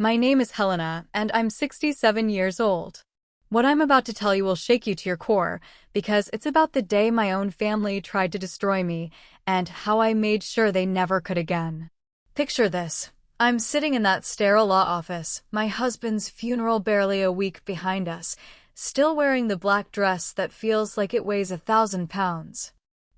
My name is Helena, and I'm 67 years old. What I'm about to tell you will shake you to your core, because it's about the day my own family tried to destroy me, and how I made sure they never could again. Picture this. I'm sitting in that sterile law office, my husband's funeral barely a week behind us, still wearing the black dress that feels like it weighs 1,000 pounds.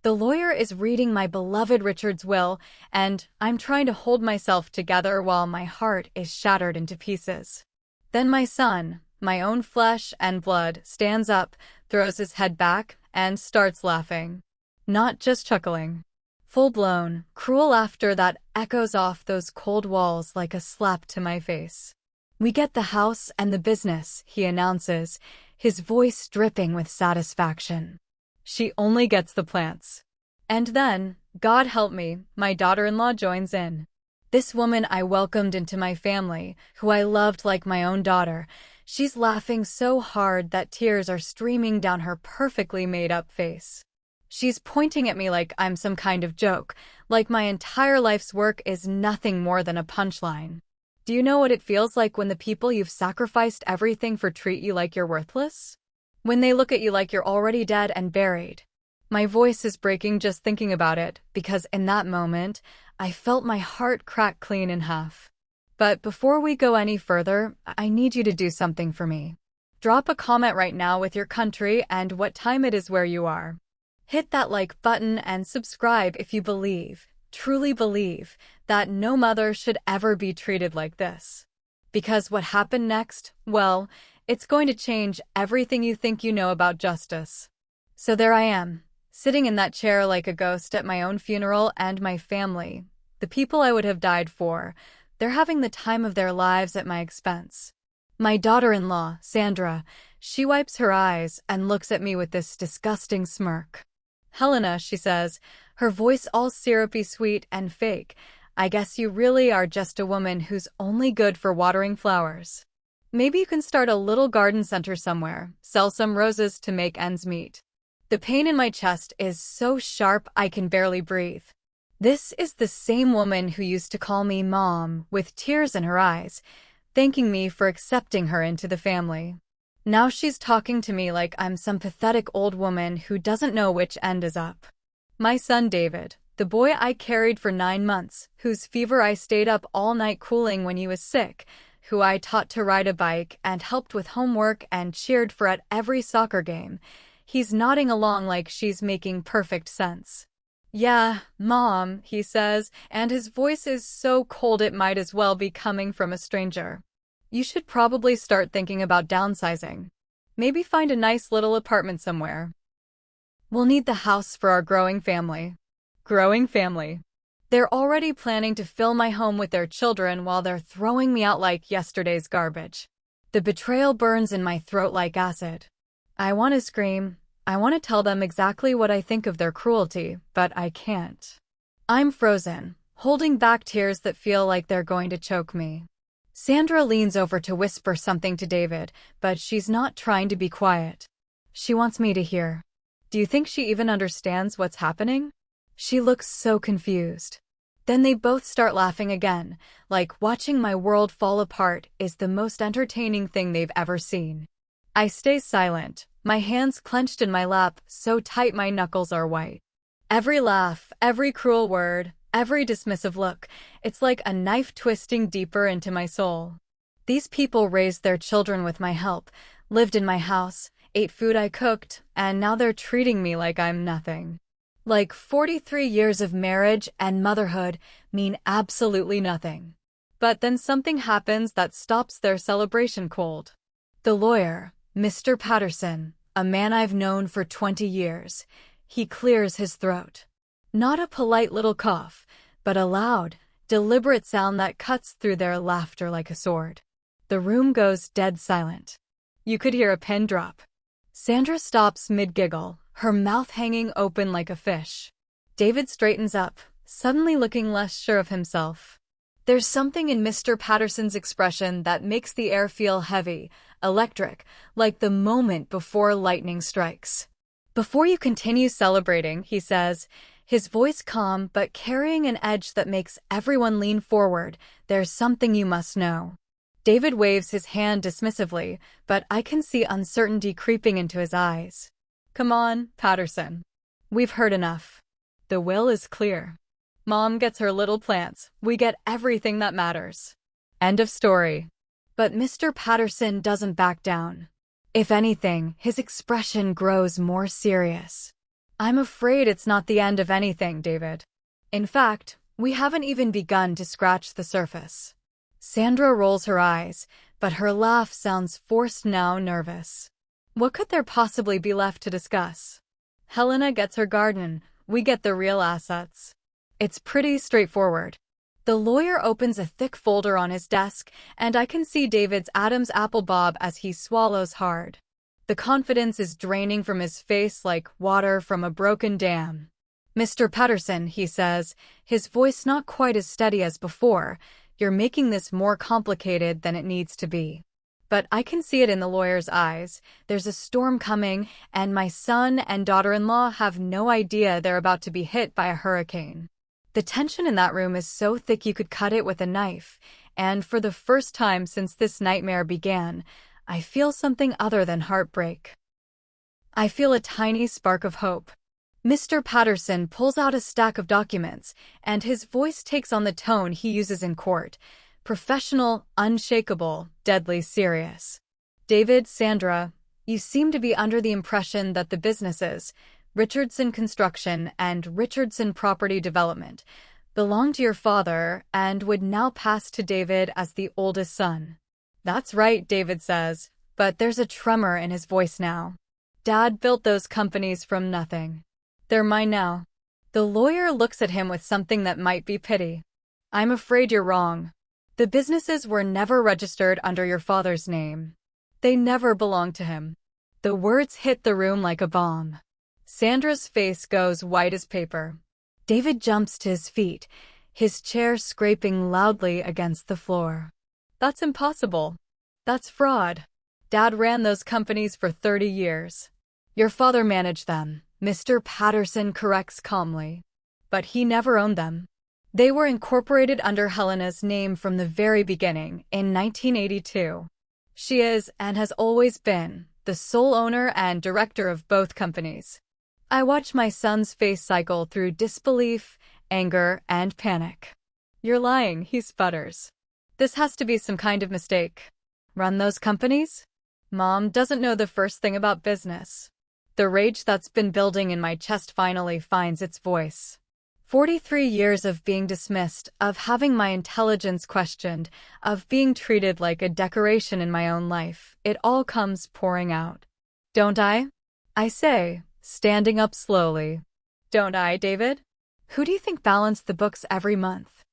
The lawyer is reading my beloved Richard's will, and I'm trying to hold myself together while my heart is shattered into pieces. Then my son, my own flesh and blood, stands up, throws his head back, and starts laughing. Not just chuckling. Full-blown, cruel laughter that echoes off those cold walls like a slap to my face. "We get the house and the business," he announces, his voice dripping with satisfaction. "She only gets the plants." And then, God help me, my daughter-in-law joins in. This woman I welcomed into my family, who I loved like my own daughter, she's laughing so hard that tears are streaming down her perfectly made-up face. She's pointing at me like I'm some kind of joke, like my entire life's work is nothing more than a punchline. Do you know what it feels like when the people you've sacrificed everything for treat you like you're worthless? When they look at you like you're already dead and buried. My voice is breaking just thinking about it, because in that moment, I felt my heart crack clean in half. But before we go any further, I need you to do something for me. Drop a comment right now with your country and what time it is where you are. Hit that like button and subscribe if you believe, truly believe, that no mother should ever be treated like this. Because what happened next, well, it's going to change everything you think you know about justice. So there I am, sitting in that chair like a ghost at my own funeral, and my family, the people I would have died for, they're having the time of their lives at my expense. My daughter-in-law, Sandra, she wipes her eyes and looks at me with this disgusting smirk. "Helena," she says, her voice all syrupy sweet and fake, "I guess you really are just a woman who's only good for watering flowers. Maybe you can start a little garden center somewhere, sell some roses to make ends meet." The pain in my chest is so sharp I can barely breathe. This is the same woman who used to call me Mom, with tears in her eyes, thanking me for accepting her into the family. Now she's talking to me like I'm some pathetic old woman who doesn't know which end is up. My son David, the boy I carried for 9 months, whose fever I stayed up all night cooling when he was sick, who I taught to ride a bike and helped with homework and cheered for at every soccer game, he's nodding along like she's making perfect sense. "Yeah, Mom," he says, and his voice is so cold it might as well be coming from a stranger. "You should probably start thinking about downsizing. Maybe find a nice little apartment somewhere. We'll need the house for our growing family." Growing family. They're already planning to fill my home with their children while they're throwing me out like yesterday's garbage. The betrayal burns in my throat like acid. I want to scream. I want to tell them exactly what I think of their cruelty, but I can't. I'm frozen, holding back tears that feel like they're going to choke me. Sandra leans over to whisper something to David, but she's not trying to be quiet. She wants me to hear. Do you think she even understands what's happening? She looks so confused. Then they both start laughing again, like watching my world fall apart is the most entertaining thing they've ever seen. I stay silent, my hands clenched in my lap so tight my knuckles are white. Every laugh, every cruel word, every dismissive look, it's like a knife twisting deeper into my soul. These people raised their children with my help, lived in my house, ate food I cooked, and now they're treating me like I'm nothing. Like 43 years of marriage and motherhood mean absolutely nothing. But then something happens that stops their celebration cold. The lawyer, Mr. Patterson, a man I've known for 20 years, he clears his throat. Not a polite little cough, but a loud, deliberate sound that cuts through their laughter like a sword. The room goes dead silent. You could hear a pin drop. Sandra stops mid-giggle, her mouth hanging open like a fish. David straightens up, suddenly looking less sure of himself. There's something in Mr. Patterson's expression that makes the air feel heavy, electric, like the moment before lightning strikes. "Before you continue celebrating," he says, his voice calm but carrying an edge that makes everyone lean forward, "there's something you must know. David waves his hand dismissively, but I can see uncertainty creeping into his eyes. Come on, Patterson. We've heard enough. The will is clear. Mom gets her little plants. We get everything that matters. End of story. But Mr. Patterson doesn't back down. If anything, his expression grows more serious. I'm afraid it's not the end of anything, David. In fact, we haven't even begun to scratch the surface. Sandra rolls her eyes, but her laugh sounds forced now, nervous. What could there possibly be left to discuss? Helena gets her garden, we get the real assets. It's pretty straightforward. The lawyer opens a thick folder on his desk, and I can see David's Adam's apple bob as he swallows hard. The confidence is draining from his face like water from a broken dam. Mr. Patterson, he says, his voice not quite as steady as before, you're making this more complicated than it needs to be. But I can see it in the lawyer's eyes. There's a storm coming, and my son and daughter-in-law have no idea they're about to be hit by a hurricane. The tension in that room is so thick you could cut it with a knife, and for the first time since this nightmare began, I feel something other than heartbreak. I feel a tiny spark of hope. Mr. Patterson pulls out a stack of documents, and his voice takes on the tone he uses in court. Professional, unshakable, deadly serious. David, Sandra, you seem to be under the impression that the businesses, Richardson Construction and Richardson Property Development, belong to your father and would now pass to David as the oldest son. That's right, David says, but there's a tremor in his voice now. Dad built those companies from nothing. They're mine now. The lawyer looks at him with something that might be pity. I'm afraid you're wrong. The businesses were never registered under your father's name. They never belonged to him. The words hit the room like a bomb. Sandra's face goes white as paper. David jumps to his feet, his chair scraping loudly against the floor. That's impossible. That's fraud. Dad ran those companies for 30 years. Your father managed them, Mr. Patterson corrects calmly. But he never owned them. They were incorporated under Helena's name from the very beginning, in 1982. She is, and has always been, the sole owner and director of both companies. I watch my son's face cycle through disbelief, anger, and panic. You're lying, he sputters. This has to be some kind of mistake. Run those companies? Mom doesn't know the first thing about business. The rage that's been building in my chest finally finds its voice. 43 years of being dismissed, of having my intelligence questioned, of being treated like a decoration in my own life, it all comes pouring out. Don't I? I say, standing up slowly. Don't I, David? Who do you think balanced the books every month?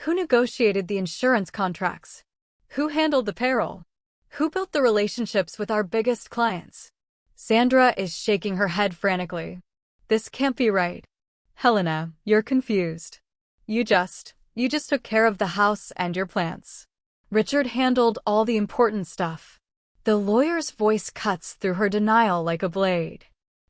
Who negotiated the insurance contracts? Who handled the payroll? Who built the relationships with our biggest clients? Sandra is shaking her head frantically. This can't be right. Helena, you're confused. You just took care of the house and your plants. Richard handled all the important stuff. The lawyer's voice cuts through her denial like a blade.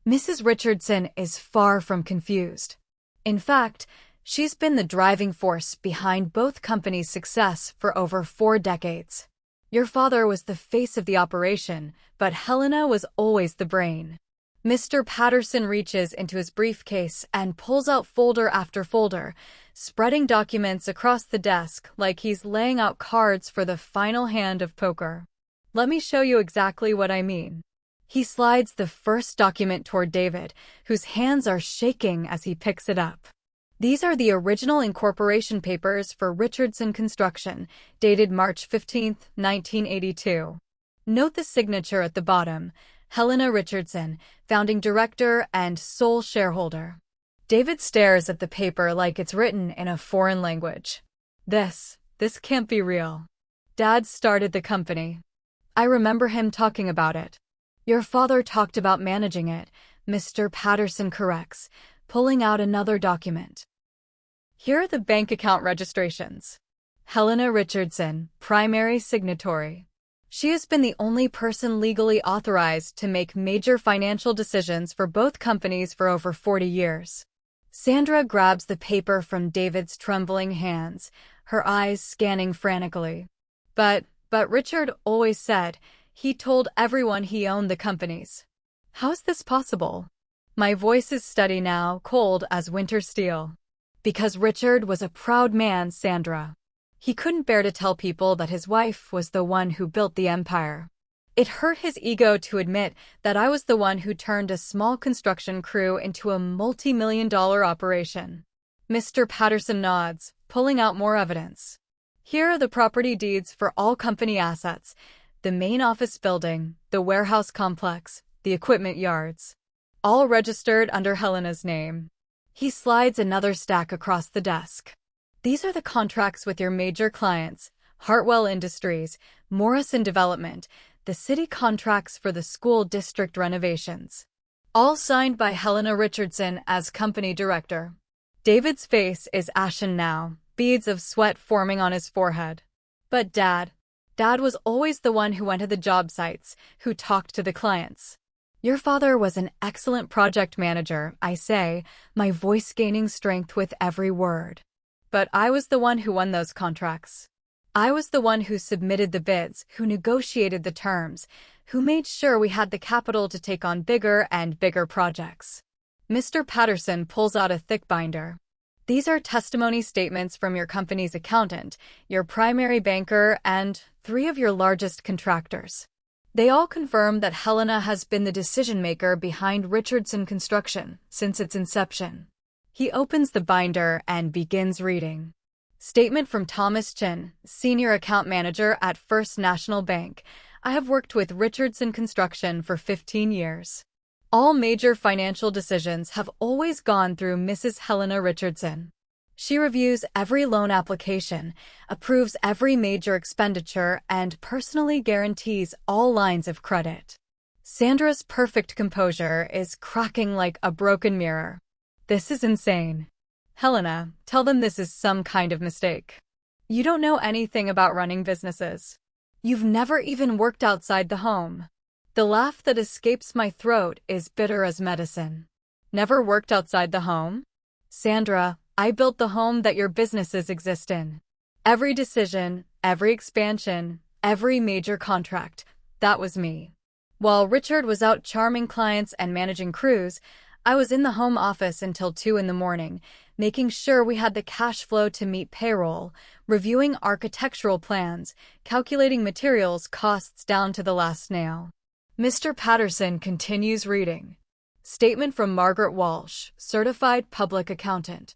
Mrs. Richardson is far from confused. In fact, she's been the driving force behind both companies' success for over 4 decades. Your father was the face of the operation, but Helena was always the brain. Mr. Patterson reaches into his briefcase and pulls out folder after folder, spreading documents across the desk like he's laying out cards for the final hand of poker. Let me show you exactly what I mean. He slides the first document toward David, whose hands are shaking as he picks it up. These are the original incorporation papers for Richardson Construction, dated March 15, 1982. Note the signature at the bottom, Helena Richardson, founding director and sole shareholder. David stares at the paper like it's written in a foreign language. This can't be real. Dad started the company. I remember him talking about it. Your father talked about managing it, Mr. Patterson corrects, pulling out another document. Here are the bank account registrations. Helena Richardson, primary signatory. She has been the only person legally authorized to make major financial decisions for both companies for over 40 years. Sandra grabs the paper from David's trembling hands, her eyes scanning frantically. But But Richard always said he told everyone he owned the companies. How is this possible? My voice is steady now, cold as winter steel. Because Richard was a proud man, Sandra. He couldn't bear to tell people that his wife was the one who built the empire. It hurt his ego to admit that I was the one who turned a small construction crew into a multi-million-dollar operation. Mr. Patterson nods, pulling out more evidence. Here are the property deeds for all company assets, the main office building, the warehouse complex, the equipment yards. All registered under Helena's name. He slides another stack across the desk. These are the contracts with your major clients, Hartwell Industries, Morrison Development, the city contracts for the school district renovations. All signed by Helena Richardson as company director. David's face is ashen now, beads of sweat forming on his forehead. But Dad was always the one who went to the job sites, who talked to the clients. Your father was an excellent project manager, I say, my voice gaining strength with every word. But I was the one who won those contracts. I was the one who submitted the bids, who negotiated the terms, who made sure we had the capital to take on bigger and bigger projects. Mr. Patterson pulls out a thick binder. These are testimony statements from your company's accountant, your primary banker, and 3 of your largest contractors. They all confirm that Helena has been the decision-maker behind Richardson Construction since its inception. He opens the binder and begins reading. Statement from Thomas Chin, Senior Account Manager at First National Bank. I have worked with Richardson Construction for 15 years. All major financial decisions have always gone through Mrs. Helena Richardson. She reviews every loan application, approves every major expenditure, and personally guarantees all lines of credit. Sandra's perfect composure is cracking like a broken mirror. This is insane. Helena, tell them this is some kind of mistake. You don't know anything about running businesses. You've never even worked outside the home. The laugh that escapes my throat is bitter as medicine. Never worked outside the home? Sandra, I built the home that your businesses exist in. Every decision, every expansion, every major contract, that was me. While Richard was out charming clients and managing crews, I was in the home office until 2 in the morning, making sure we had the cash flow to meet payroll, reviewing architectural plans, calculating materials costs down to the last nail. Mr. Patterson continues reading. Statement from Margaret Walsh, Certified Public Accountant.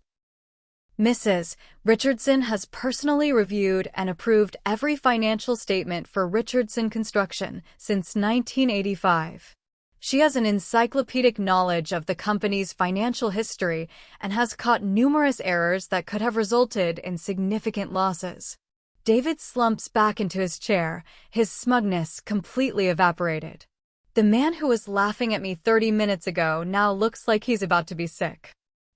Mrs. Richardson has personally reviewed and approved every financial statement for Richardson Construction since 1985. She has an encyclopedic knowledge of the company's financial history and has caught numerous errors that could have resulted in significant losses. David slumps back into his chair, his smugness completely evaporated. The man who was laughing at me 30 minutes ago now looks like he's about to be sick.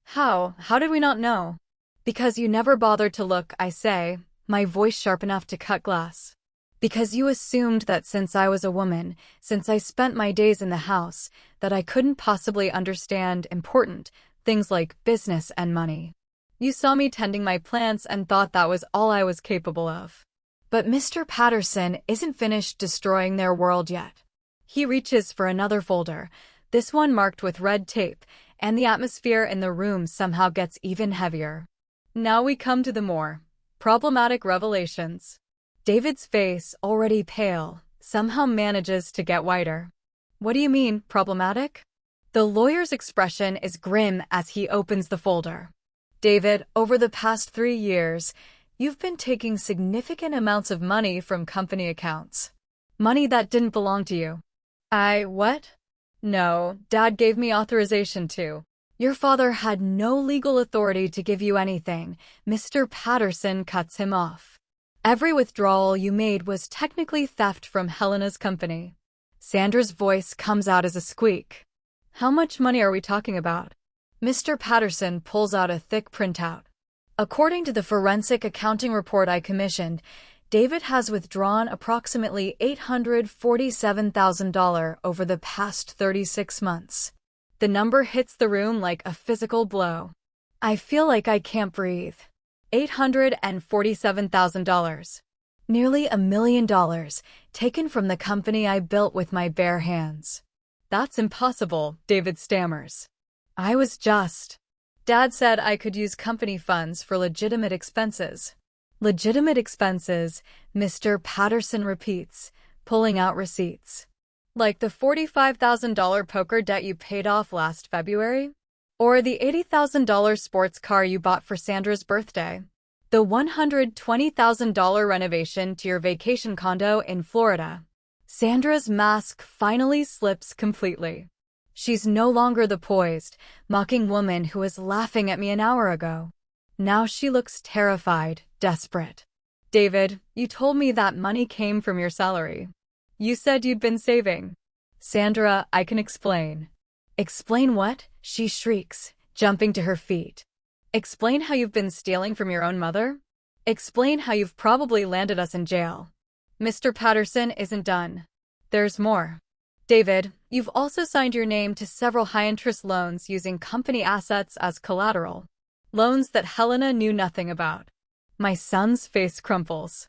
How did we not know? Because you never bothered to look, I say, my voice sharp enough to cut glass. Because you assumed that since I was a woman, since I spent my days in the house, that I couldn't possibly understand important things like business and money. You saw me tending my plants and thought that was all I was capable of. But Mr. Patterson isn't finished destroying their world yet. He reaches for another folder, this one marked with red tape, and the atmosphere in the room somehow gets even heavier. Now we come to the more problematic revelations. David's face, already pale, somehow manages to get whiter. What do you mean, problematic? The lawyer's expression is grim as he opens the folder. David, over the past 3 years, you've been taking significant amounts of money from company accounts. Money that didn't belong to you. What? No, Dad gave me authorization to. Your father had no legal authority to give you anything. Mr. Patterson cuts him off. Every withdrawal you made was technically theft from Helena's company. Sandra's voice comes out as a squeak. How much money are we talking about? Mr. Patterson pulls out a thick printout. According to the forensic accounting report I commissioned, David has withdrawn approximately $847,000 over the past 36 months. The number hits the room like a physical blow. I feel like I can't breathe. $847,000. Nearly $1 million, taken from the company I built with my bare hands. That's impossible, David stammers. I was just. Dad said I could use company funds for legitimate expenses. Legitimate expenses, Mr. Patterson repeats, pulling out receipts. Like the $45,000 poker debt you paid off last February? Or the $80,000 sports car you bought for Sandra's birthday? The $120,000 renovation to your vacation condo in Florida? Sandra's mask finally slips completely. She's no longer the poised, mocking woman who was laughing at me an hour ago. Now she looks terrified, desperate. David, you told me that money came from your salary. You said you'd been saving. Sandra, I can explain. Explain what? She shrieks, jumping to her feet. Explain how you've been stealing from your own mother? Explain how you've probably landed us in jail. Mr. Patterson isn't done. There's more. David, you've also signed your name to several high-interest loans using company assets as collateral. Loans that Helena knew nothing about. My son's face crumples.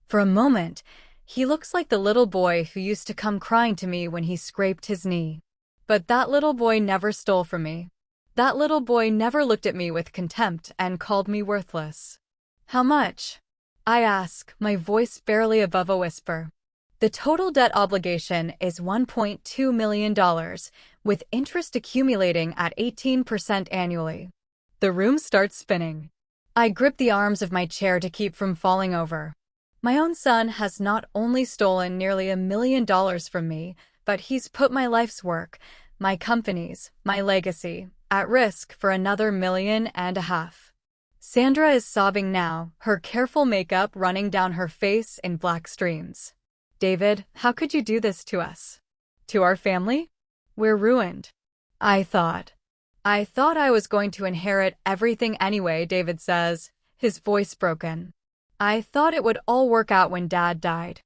For a moment, he looks like the little boy who used to come crying to me when he scraped his knee. But that little boy never stole from me. That little boy never looked at me with contempt and called me worthless. How much? I ask, my voice barely above a whisper. The total debt obligation is $1.2 million, with interest accumulating at 18% annually. The room starts spinning. I grip the arms of my chair to keep from falling over. My own son has not only stolen nearly $1 million from me, but he's put my life's work, my company's, my legacy, at risk for another $1.5 million. Sandra is sobbing now, her careful makeup running down her face in black streams. David, how could you do this to us? To our family? We're ruined. I thought I was going to inherit everything anyway, David says, his voice broken. I thought it would all work out when Dad died.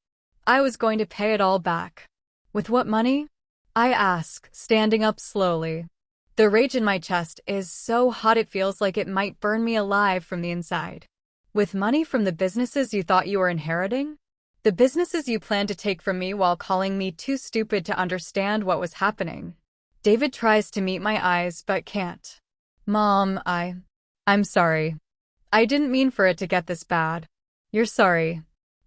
I was going to pay it all back. With what money? I ask, standing up slowly. The rage in my chest is so hot it feels like it might burn me alive from the inside. With money from the businesses you thought you were inheriting? The businesses you planned to take from me while calling me too stupid to understand what was happening. David tries to meet my eyes but can't. Mom, I'm sorry. I didn't mean for it to get this bad. You're sorry.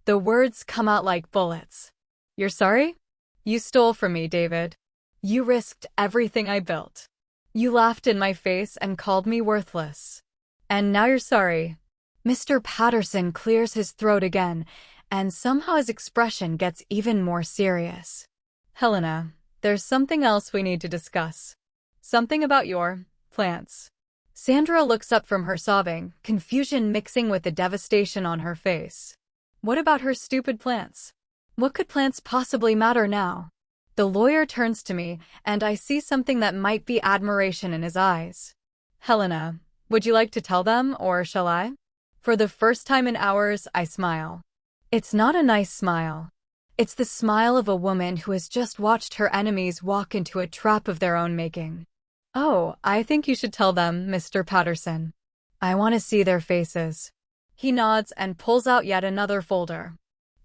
The words come out like bullets. You're sorry? You stole from me, David. You risked everything I built. You laughed in my face and called me worthless. And now you're sorry. Mr. Patterson clears his throat again, and somehow his expression gets even more serious. Helena, there's something else we need to discuss. Something about your plants. Sandra looks up from her sobbing, confusion mixing with the devastation on her face. What about her stupid plants? What could plants possibly matter now? The lawyer turns to me, and I see something that might be admiration in his eyes. Helena, would you like to tell them, or shall I? For the first time in hours, I smile. It's not a nice smile. It's the smile of a woman who has just watched her enemies walk into a trap of their own making. Oh, I think you should tell them, Mr. Patterson. I want to see their faces. He nods and pulls out yet another folder.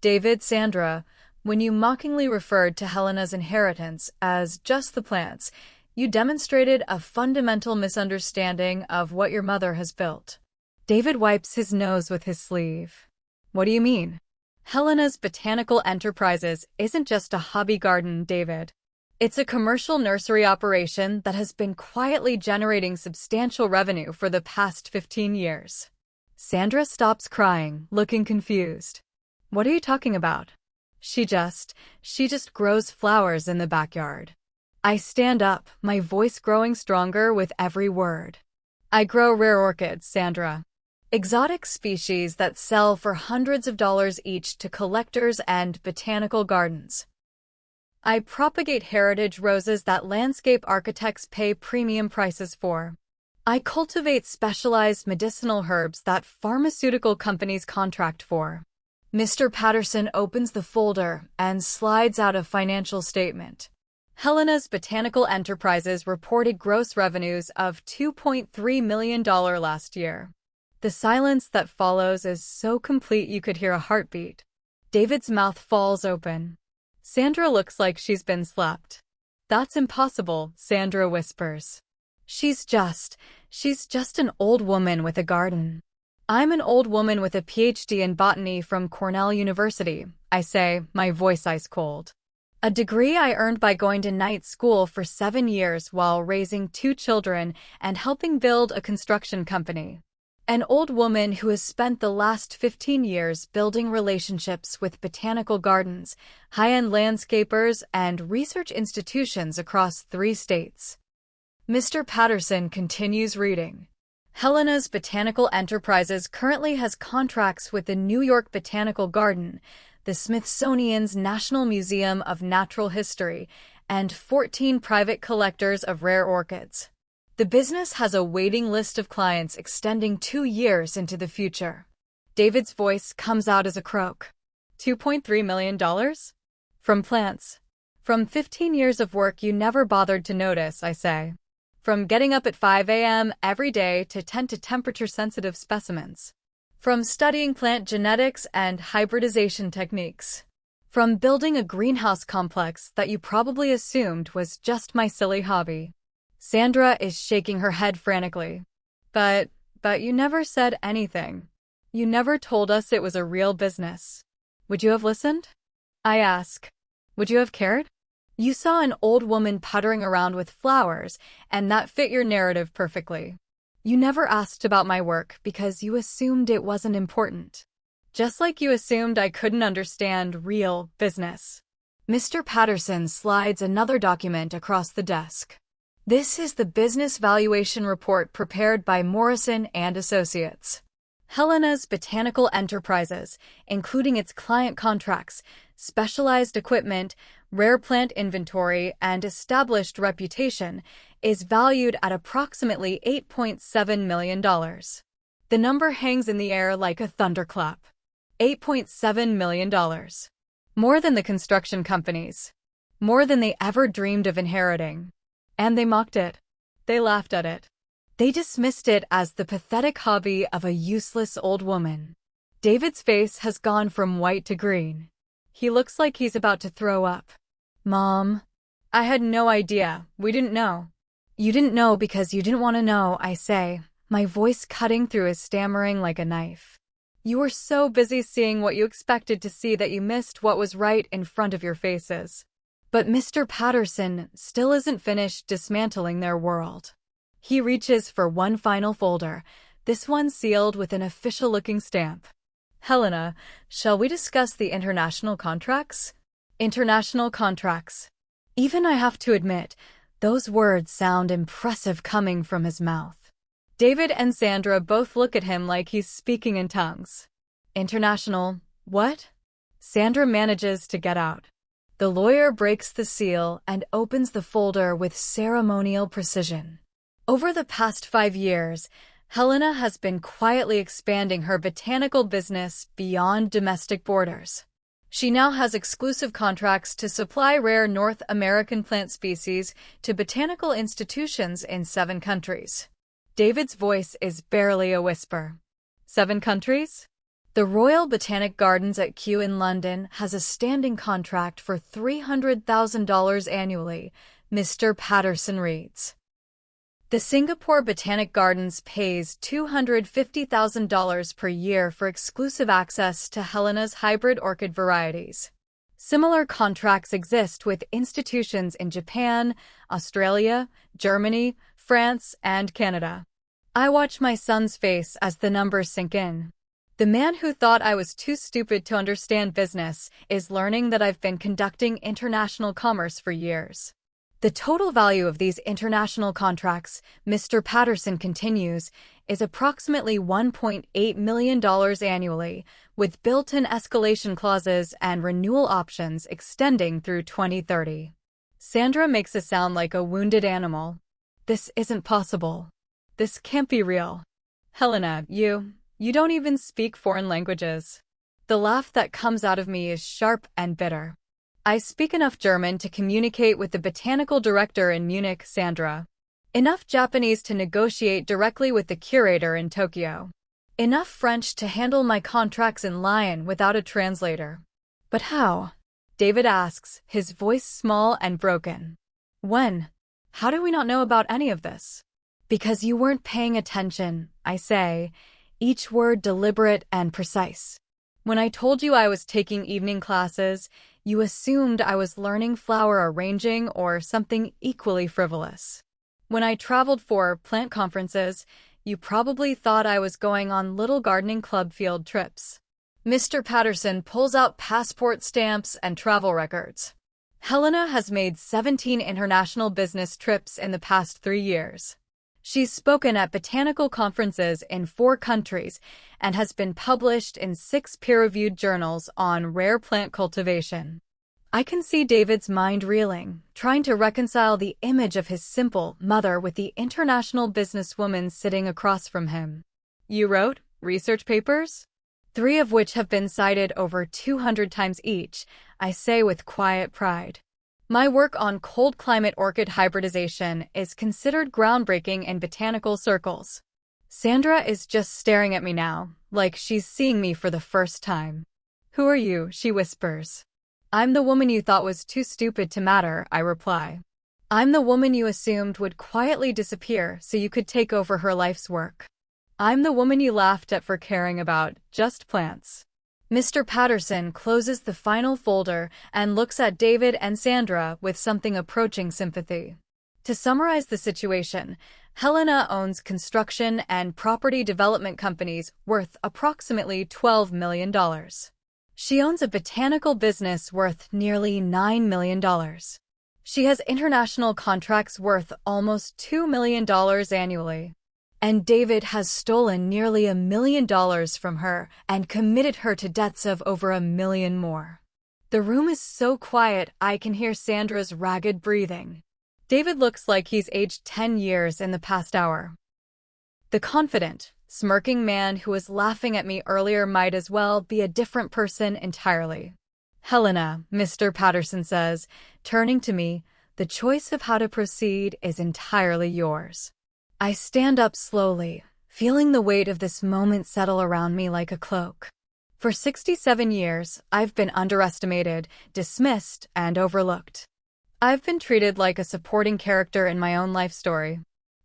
David, Sandra, when you mockingly referred to Helena's inheritance as just the plants, you demonstrated a fundamental misunderstanding of what your mother has built. David wipes his nose with his sleeve. What do you mean? Helena's Botanical Enterprises isn't just a hobby garden, David. It's a commercial nursery operation that has been quietly generating substantial revenue for the past 15 years. Sandra stops crying, looking confused. What are you talking about? She just grows flowers in the backyard. I stand up, my voice growing stronger with every word. I grow rare orchids, Sandra. Exotic species that sell for hundreds of dollars each to collectors and botanical gardens. I propagate heritage roses that landscape architects pay premium prices for. I cultivate specialized medicinal herbs that pharmaceutical companies contract for. Mr. Patterson opens the folder and slides out a financial statement. Helena's Botanical Enterprises reported gross revenues of $2.3 million last year. The silence that follows is so complete you could hear a heartbeat. David's mouth falls open. Sandra looks like she's been slapped. That's impossible, Sandra whispers. She's just an old woman with a garden. I'm an old woman with a PhD in botany from Cornell University, I say, my voice ice cold. A degree I earned by going to night school for 7 years while raising 2 children and helping build a construction company. An old woman who has spent the last 15 years building relationships with botanical gardens, high-end landscapers, and research institutions across 3 states. Mr. Patterson continues reading. Helena's Botanical Enterprises currently has contracts with the New York Botanical Garden, the Smithsonian's National Museum of Natural History, and 14 private collectors of rare orchids. The business has a waiting list of clients extending 2 years into the future. David's voice comes out as a croak. $2.3 million? From plants. From 15 years of work you never bothered to notice, I say. From getting up at 5 a.m. every day to tend to temperature-sensitive specimens. From studying plant genetics and hybridization techniques. From building a greenhouse complex that you probably assumed was just my silly hobby. Sandra is shaking her head frantically. But you never said anything. You never told us it was a real business. Would you have listened? I ask. Would you have cared? You saw an old woman puttering around with flowers, and that fit your narrative perfectly. You never asked about my work because you assumed it wasn't important. Just like you assumed I couldn't understand real business. Mr. Patterson slides another document across the desk. This is the business valuation report prepared by Morrison & Associates. Helena's Botanical Enterprises, including its client contracts, specialized equipment, rare plant inventory, and established reputation, is valued at approximately $8.7 million. The number hangs in the air like a thunderclap. $8.7 million. More than the construction companies. More than they ever dreamed of inheriting. And they mocked it. They laughed at it. They dismissed it as the pathetic hobby of a useless old woman. David's face has gone from white to green. He looks like he's about to throw up. Mom, I had no idea. We didn't know. You didn't know because you didn't want to know, I say, my voice cutting through his stammering like a knife. You were so busy seeing what you expected to see that you missed what was right in front of your faces. But Mr. Patterson still isn't finished dismantling their world. He reaches for one final folder, this one sealed with an official-looking stamp. Helena, shall we discuss the international contracts? International contracts. Even I have to admit, those words sound impressive coming from his mouth. David and Sandra both look at him like he's speaking in tongues. International, what? Sandra manages to get out. The lawyer breaks the seal and opens the folder with ceremonial precision. Over the past 5 years, Helena has been quietly expanding her botanical business beyond domestic borders. She now has exclusive contracts to supply rare North American plant species to botanical institutions in 7 countries. David's voice is barely a whisper. 7 countries? The Royal Botanic Gardens at Kew in London has a standing contract for $300,000 annually, Mr. Patterson reads. The Singapore Botanic Gardens pays $250,000 per year for exclusive access to Helena's hybrid orchid varieties. Similar contracts exist with institutions in Japan, Australia, Germany, France, and Canada. I watch my son's face as the numbers sink in. The man who thought I was too stupid to understand business is learning that I've been conducting international commerce for years. The total value of these international contracts, Mr. Patterson continues, is approximately $1.8 million annually, with built-in escalation clauses and renewal options extending through 2030. Sandra makes a sound like a wounded animal. This isn't possible. This can't be real. Helena, you don't even speak foreign languages. The laugh that comes out of me is sharp and bitter. I speak enough German to communicate with the botanical director in Munich, Sandra. Enough Japanese to negotiate directly with the curator in Tokyo. Enough French to handle my contracts in Lyon without a translator. But how? David asks, his voice small and broken. When? How do we not know about any of this? Because you weren't paying attention, I say, each word deliberate and precise. When I told you I was taking evening classes, you assumed I was learning flower arranging or something equally frivolous. When I traveled for plant conferences, you probably thought I was going on little gardening club field trips. Mr. Patterson pulls out passport stamps and travel records. Helena has made 17 international business trips in the past 3 years. She's spoken at botanical conferences in 4 countries and has been published in 6 peer-reviewed journals on rare plant cultivation. I can see David's mind reeling, trying to reconcile the image of his simple mother with the international businesswoman sitting across from him. You wrote research papers? 3 of which have been cited over 200 times each, I say with quiet pride. My work on cold climate orchid hybridization is considered groundbreaking in botanical circles. Sandra is just staring at me now, like she's seeing me for the first time. Who are you? She whispers. I'm the woman you thought was too stupid to matter, I reply. I'm the woman you assumed would quietly disappear so you could take over her life's work. I'm the woman you laughed at for caring about just plants. Mr. Patterson closes the final folder and looks at David and Sandra with something approaching sympathy. To summarize the situation, Helena owns construction and property development companies worth approximately $12 million. She owns a botanical business worth nearly $9 million. She has international contracts worth almost $2 million annually. And David has stolen nearly $1 million from her and committed her to debts of over $1 million more. The room is so quiet I can hear Sandra's ragged breathing. David looks like he's aged 10 years in the past hour. The confident, smirking man who was laughing at me earlier might as well be a different person entirely. Helena, Mr. Patterson says, turning to me, the choice of how to proceed is entirely yours. I stand up slowly, feeling the weight of this moment settle around me like a cloak. For 67 years, I've been underestimated, dismissed, and overlooked. I've been treated like a supporting character in my own life story.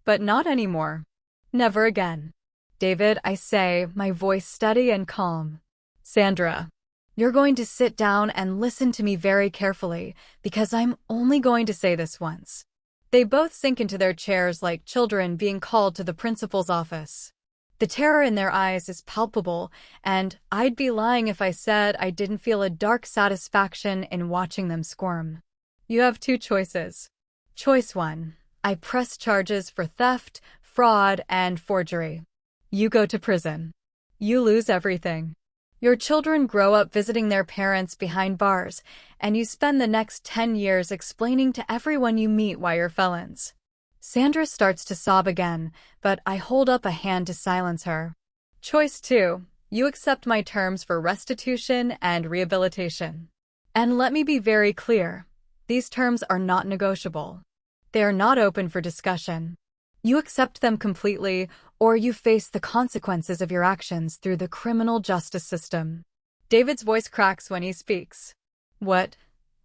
But not anymore. Never again. David, I say, my voice steady and calm. Sandra, you're going to sit down and listen to me very carefully, because I'm only going to say this once. They both sink into their chairs like children being called to the principal's office. The terror in their eyes is palpable, and I'd be lying if I said I didn't feel a dark satisfaction in watching them squirm. You have 2 choices. Choice 1. I press charges for theft, fraud, and forgery. You go to prison. You lose everything. Your children grow up visiting their parents behind bars, and you spend the next 10 years explaining to everyone you meet why you're felons. Sandra starts to sob again, but I hold up a hand to silence her. Choice 2. You accept my terms for restitution and rehabilitation. And let me be very clear. These terms are not negotiable. They are not open for discussion. You accept them completely, or you face the consequences of your actions through the criminal justice system. David's voice cracks when he speaks. What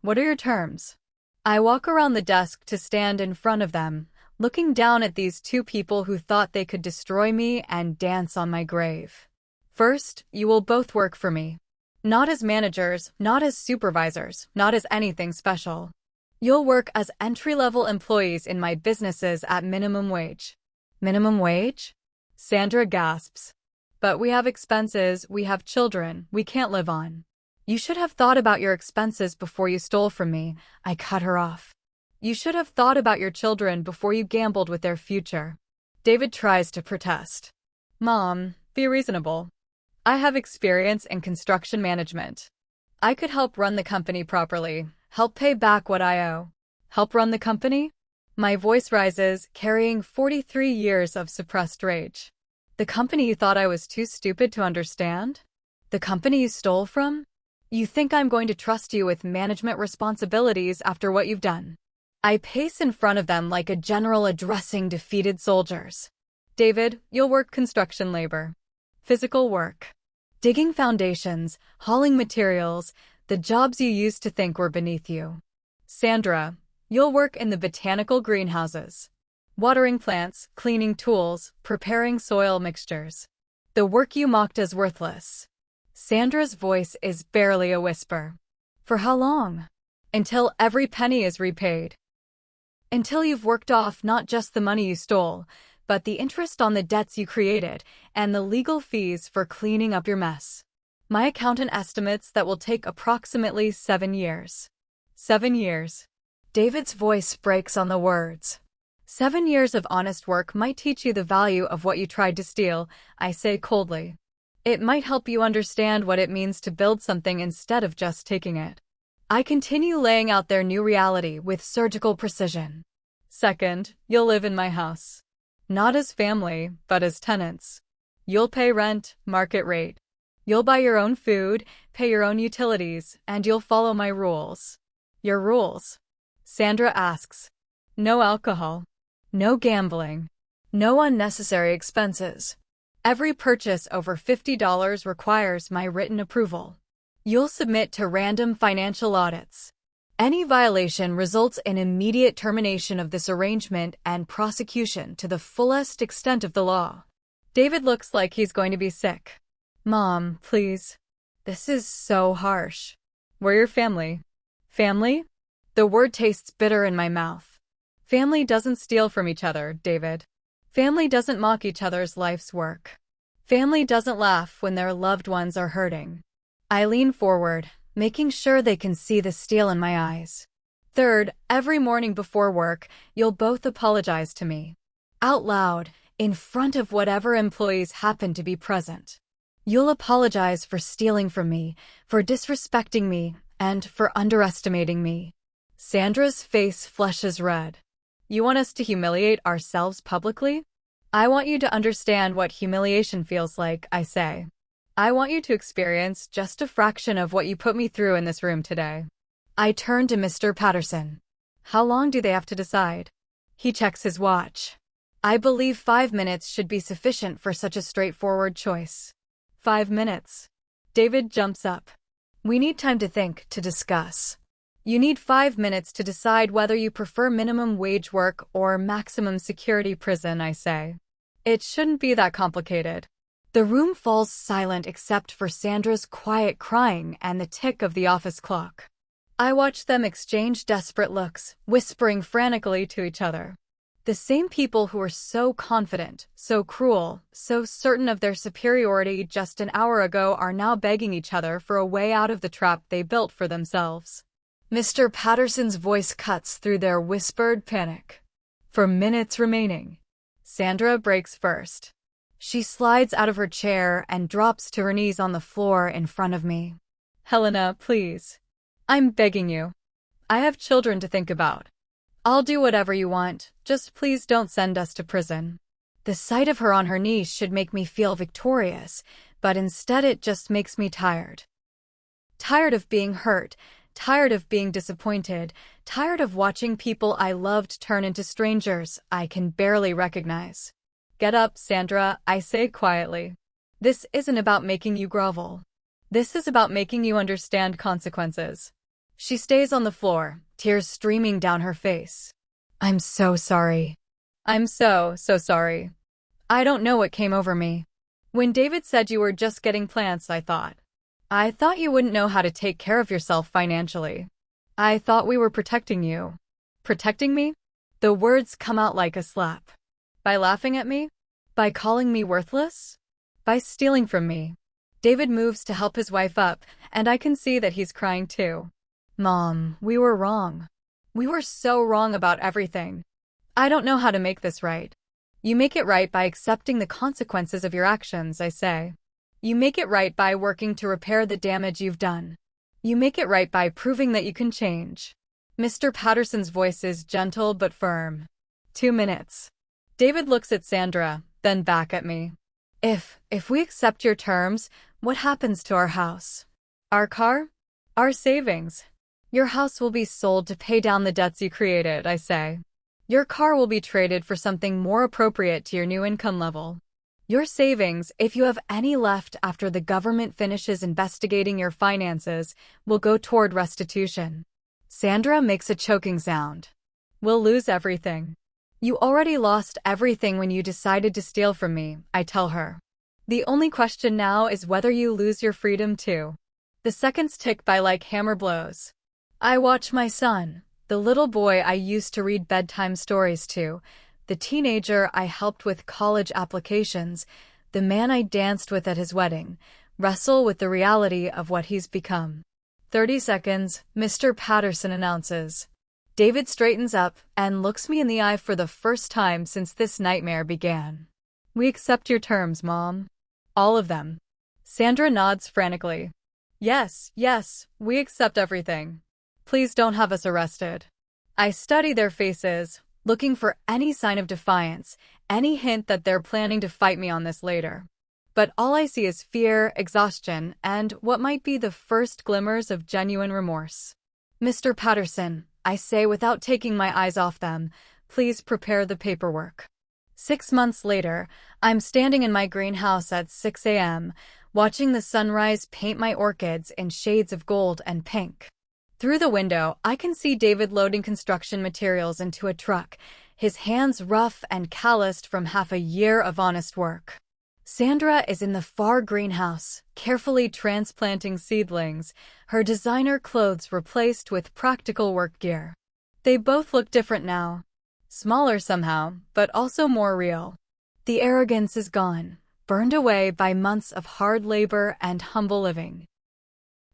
are your terms? I walk around the desk to stand in front of them, looking down at these 2 people who thought they could destroy me and dance on my grave. First, you will both work for me. Not as managers, not as supervisors, not as anything special. You'll work as entry-level employees in my businesses at minimum wage. Minimum wage? Sandra gasps. But we have expenses, we have children, we can't live on. You should have thought about your expenses before you stole from me, I cut her off. You should have thought about your children before you gambled with their future. David tries to protest. Mom, be reasonable. I have experience in construction management. I could help run the company properly, help pay back what I owe. Help run the company? My voice rises, carrying 43 years of suppressed rage. The company you thought I was too stupid to understand? The company you stole from? You think I'm going to trust you with management responsibilities after what you've done? I pace in front of them like a general addressing defeated soldiers. David, you'll work construction labor. Physical work. Digging foundations, hauling materials, the jobs you used to think were beneath you. Sandra, you'll work in the botanical greenhouses. Watering plants, cleaning tools, preparing soil mixtures. The work you mocked as worthless. Sandra's voice is barely a whisper. For how long? Until every penny is repaid. Until you've worked off not just the money you stole, but the interest on the debts you created and the legal fees for cleaning up your mess. My accountant estimates that will take approximately 7 years. 7 years. David's voice breaks on the words. 7 years of honest work might teach you the value of what you tried to steal, I say coldly. It might help you understand what it means to build something instead of just taking it. I continue laying out their new reality with surgical precision. Second, you'll live in my house. Not as family, but as tenants. You'll pay rent, market rate. You'll buy your own food, pay your own utilities, and you'll follow my rules. Your rules? Sandra asks. No alcohol. No gambling. No unnecessary expenses. Every purchase over $50 requires my written approval. You'll submit to random financial audits. Any violation results in immediate termination of this arrangement and prosecution to the fullest extent of the law. David looks like he's going to be sick. Mom, please. This is so harsh. We're your family. Family? The word tastes bitter in my mouth. Family doesn't steal from each other, David. Family doesn't mock each other's life's work. Family doesn't laugh when their loved ones are hurting. I lean forward, making sure they can see the steel in my eyes. Third, every morning before work, you'll both apologize to me. Out loud, in front of whatever employees happen to be present. You'll apologize for stealing from me, for disrespecting me, and for underestimating me. Sandra's face flushes red. You want us to humiliate ourselves publicly? I want you to understand what humiliation feels like, I say. I want you to experience just a fraction of what you put me through in this room today. I turn to Mr. Patterson. How long do they have to decide? He checks his watch. I believe 5 minutes should be sufficient for such a straightforward choice. 5 minutes. David jumps up. We need time to think, to discuss. You need 5 minutes to decide whether you prefer minimum wage work or maximum security prison, I say. It shouldn't be that complicated. The room falls silent except for Sandra's quiet crying and the tick of the office clock. I watch them exchange desperate looks, whispering frantically to each other. The same people who were so confident, so cruel, so certain of their superiority just an hour ago are now begging each other for a way out of the trap they built for themselves. Mr. Patterson's voice cuts through their whispered panic. For minutes remaining. Sandra breaks first. She slides out of her chair and drops to her knees on the floor in front of me. Helena, please. I'm begging you. I have children to think about. I'll do whatever you want, just please don't send us to prison. The sight of her on her knees should make me feel victorious, but instead it just makes me tired. Tired of being hurt, tired of being disappointed, tired of watching people I loved turn into strangers I can barely recognize. Get up, Sandra, I say quietly. This isn't about making you grovel. This is about making you understand consequences. She stays on the floor, tears streaming down her face. I'm so sorry. I'm so sorry. I don't know what came over me. When David said you were just getting plants, I thought you wouldn't know how to take care of yourself financially. I thought we were protecting you. Protecting me? The words come out like a slap. By laughing at me? By calling me worthless? By stealing from me? David moves to help his wife up, and I can see that he's crying too. Mom, we were wrong. We were so wrong about everything. I don't know how to make this right. You make it right by accepting the consequences of your actions, I say. You make it right by working to repair the damage you've done. You make it right by proving that you can change. Mr. Patterson's voice is gentle but firm. 2 minutes. David looks at Sandra, then back at me. If we accept your terms, what happens to our house? Our car? Our savings? Your house will be sold to pay down the debts you created, I say. Your car will be traded for something more appropriate to your new income level. Your savings, if you have any left after the government finishes investigating your finances, will go toward restitution. Sandra makes a choking sound. We'll lose everything. You already lost everything when you decided to steal from me, I tell her. The only question now is whether you lose your freedom too. The seconds tick by like hammer blows. I watch my son, the little boy I used to read bedtime stories to, the teenager I helped with college applications, the man I danced with at his wedding, wrestle with the reality of what he's become. 30 seconds, Mr. Patterson announces. David straightens up and looks me in the eye for the first time since this nightmare began. We accept your terms, Mom. All of them. Sandra nods frantically. Yes, we accept everything. Please don't have us arrested. I study their faces, looking for any sign of defiance, any hint that they're planning to fight me on this later. But all I see is fear, exhaustion, and what might be the first glimmers of genuine remorse. Mr. Patterson, I say without taking my eyes off them, please prepare the paperwork. 6 months later, I'm standing in my greenhouse at 6 a.m., watching the sunrise paint my orchids in shades of gold and pink. Through the window, I can see David loading construction materials into a truck, his hands rough and calloused from half a year of honest work. Sandra is in the far greenhouse, carefully transplanting seedlings, her designer clothes replaced with practical work gear. They both look different now. Smaller somehow, but also more real. The arrogance is gone, burned away by months of hard labor and humble living.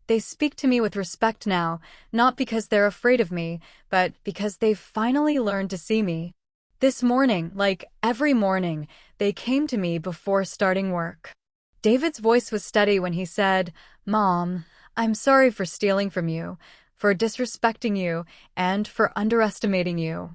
They speak to me with respect now, not because they're afraid of me, but because they've finally learned to see me. This morning, like every morning, they came to me before starting work. David's voice was steady when he said, "Mom, I'm sorry for stealing from you, for disrespecting you, and for underestimating you.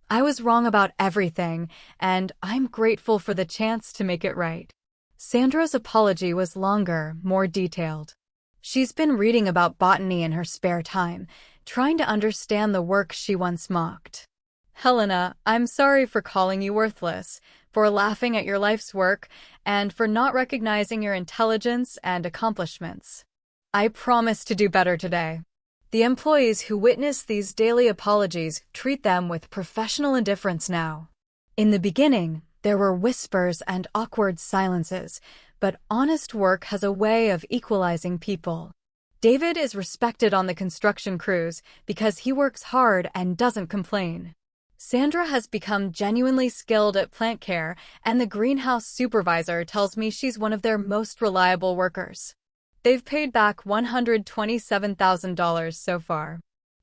I was wrong about everything, and I'm grateful for the chance to make it right." Sandra's apology was longer, more detailed. She's been reading about botany in her spare time, trying to understand the work she once mocked. "Helena, I'm sorry for calling you worthless, for laughing at your life's work, and for not recognizing your intelligence and accomplishments. I promise to do better today." The employees who witness these daily apologies treat them with professional indifference now. In the beginning, there were whispers and awkward silences, but honest work has a way of equalizing people. David is respected on the construction crews because he works hard and doesn't complain. Sandra has become genuinely skilled at plant care, and the greenhouse supervisor tells me she's one of their most reliable workers. They've paid back $127,000 so far.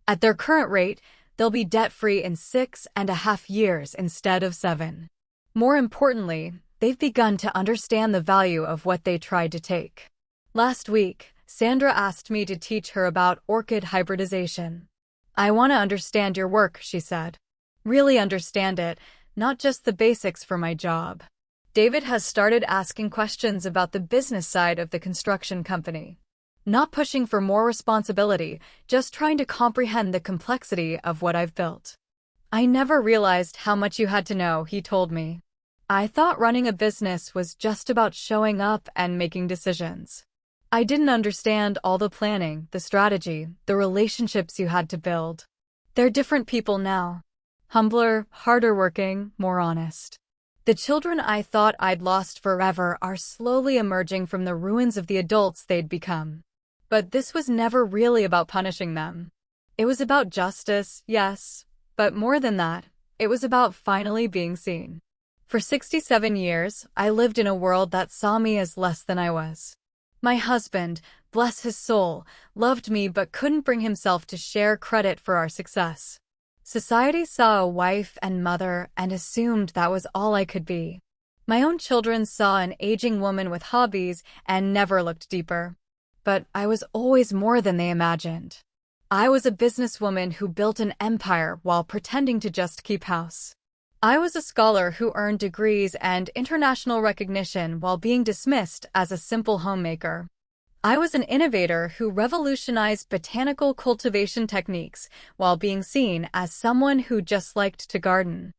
At their current rate, they'll be debt-free in 6.5 years instead of 7. More importantly, they've begun to understand the value of what they tried to take. Last week, Sandra asked me to teach her about orchid hybridization. "I want to understand your work," she said. "Really understand it, not just the basics for my job." David has started asking questions about the business side of the construction company. Not pushing for more responsibility, just trying to comprehend the complexity of what I've built. "I never realized how much you had to know," he told me. "I thought running a business was just about showing up and making decisions. I didn't understand all the planning, the strategy, the relationships you had to build." They're different people now. Humbler, harder working, more honest. The children I thought I'd lost forever are slowly emerging from the ruins of the adults they'd become. But this was never really about punishing them. It was about justice, yes, but more than that, it was about finally being seen. For 67 years, I lived in a world that saw me as less than I was. My husband, bless his soul, loved me but couldn't bring himself to share credit for our success. Society saw a wife and mother and assumed that was all I could be. My own children saw an aging woman with hobbies and never looked deeper. But I was always more than they imagined. I was a businesswoman who built an empire while pretending to just keep house. I was a scholar who earned degrees and international recognition while being dismissed as a simple homemaker. I was an innovator who revolutionized botanical cultivation techniques while being seen as someone who just liked to garden.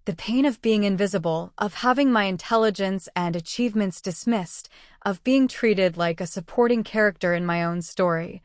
The pain of being invisible, of having my intelligence and achievements dismissed, of being treated like a supporting character in my own story.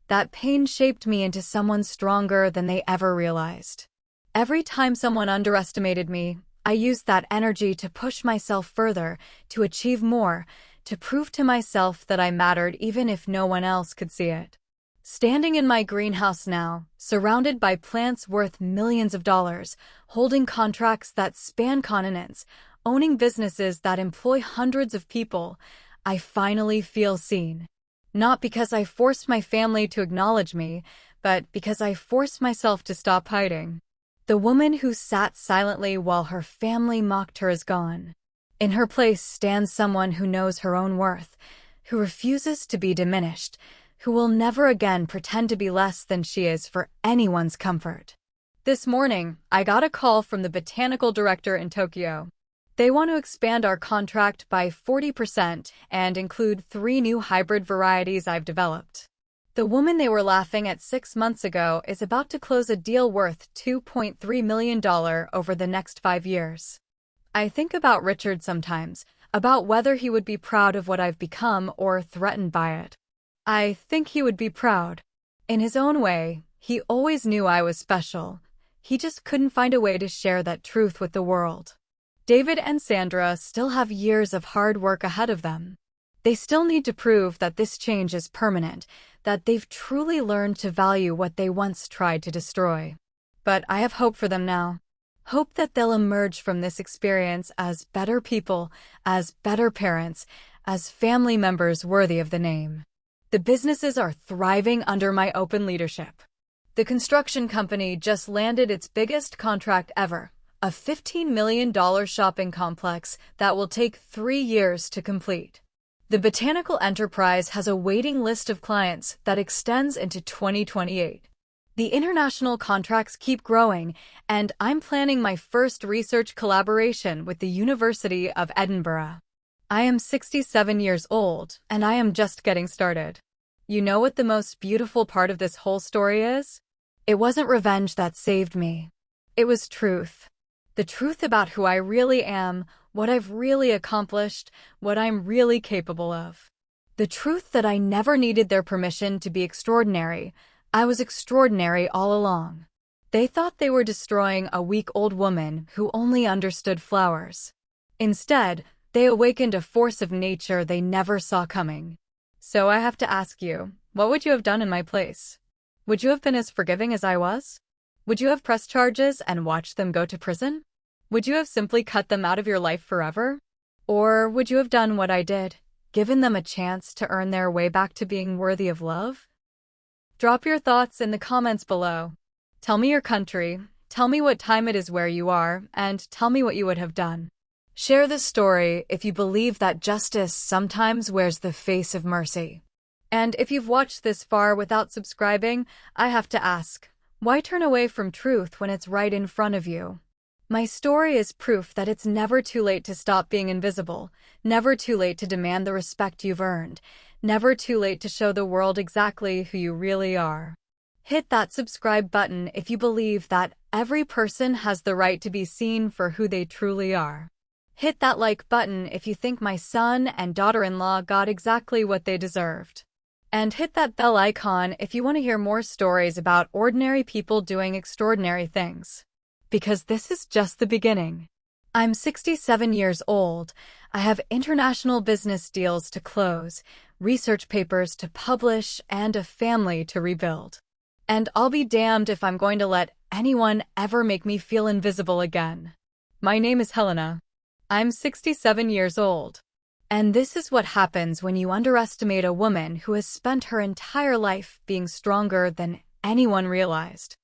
That pain shaped me into someone stronger than they ever realized. Every time someone underestimated me, I used that energy to push myself further, to achieve more, to prove to myself that I mattered even if no one else could see it. Standing in my greenhouse now, surrounded by plants worth millions of dollars, holding contracts that span continents, owning businesses that employ hundreds of people, I finally feel seen. Not because I forced my family to acknowledge me, but because I forced myself to stop hiding. The woman who sat silently while her family mocked her is gone. In her place stands someone who knows her own worth, who refuses to be diminished, who will never again pretend to be less than she is for anyone's comfort. This morning, I got a call from the botanical director in Tokyo. They want to expand our contract by 40% and include 3 new hybrid varieties I've developed. The woman they were laughing at 6 months ago is about to close a deal worth $2.3 million over the next 5 years. I think about Richard sometimes, about whether he would be proud of what I've become or threatened by it. I think he would be proud. In his own way, he always knew I was special. He just couldn't find a way to share that truth with the world. David and Sandra still have years of hard work ahead of them. They still need to prove that this change is permanent, that they've truly learned to value what they once tried to destroy. But I have hope for them now. Hope that they'll emerge from this experience as better people, as better parents, as family members worthy of the name. The businesses are thriving under my open leadership. The construction company just landed its biggest contract ever, a $15 million shopping complex that will take 3 years to complete. The botanical enterprise has a waiting list of clients that extends into 2028. The international contracts keep growing, and I'm planning my first research collaboration with the University of Edinburgh. I am 67 years old, and I am just getting started. You know what the most beautiful part of this whole story is? It wasn't revenge that saved me. It was truth. The truth about who I really am, what I've really accomplished, what I'm really capable of. The truth that I never needed their permission to be extraordinary. I was extraordinary all along. They thought they were destroying a weak-old woman who only understood flowers. Instead, they awakened a force of nature they never saw coming. So I have to ask you, what would you have done in my place? Would you have been as forgiving as I was? Would you have pressed charges and watched them go to prison? Would you have simply cut them out of your life forever? Or would you have done what I did, given them a chance to earn their way back to being worthy of love? Drop your thoughts in the comments below. Tell me your country, tell me what time it is where you are, and tell me what you would have done. Share this story if you believe that justice sometimes wears the face of mercy. And if you've watched this far without subscribing, I have to ask, why turn away from truth when it's right in front of you? My story is proof that it's never too late to stop being invisible, never too late to demand the respect you've earned, never too late to show the world exactly who you really are. Hit that subscribe button if you believe that every person has the right to be seen for who they truly are. Hit that like button if you think my son and daughter-in-law got exactly what they deserved. And hit that bell icon if you want to hear more stories about ordinary people doing extraordinary things. Because this is just the beginning. I'm 67 years old. I have international business deals to close, research papers to publish, and a family to rebuild. And I'll be damned if I'm going to let anyone ever make me feel invisible again. My name is Helena. I'm 67 years old. And this is what happens when you underestimate a woman who has spent her entire life being stronger than anyone realized.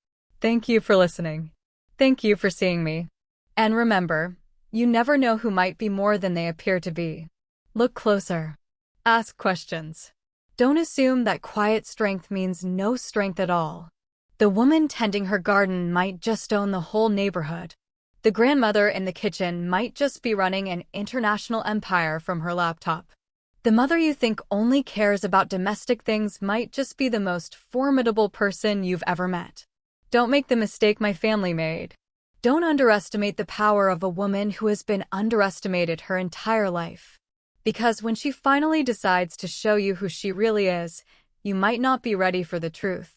Thank you for listening. Thank you for seeing me. And remember, you never know who might be more than they appear to be. Look closer. Ask questions. Don't assume that quiet strength means no strength at all. The woman tending her garden might just own the whole neighborhood. The grandmother in the kitchen might just be running an international empire from her laptop. The mother you think only cares about domestic things might just be the most formidable person you've ever met. Don't make the mistake my family made. Don't underestimate the power of a woman who has been underestimated her entire life. Because when she finally decides to show you who she really is, you might not be ready for the truth.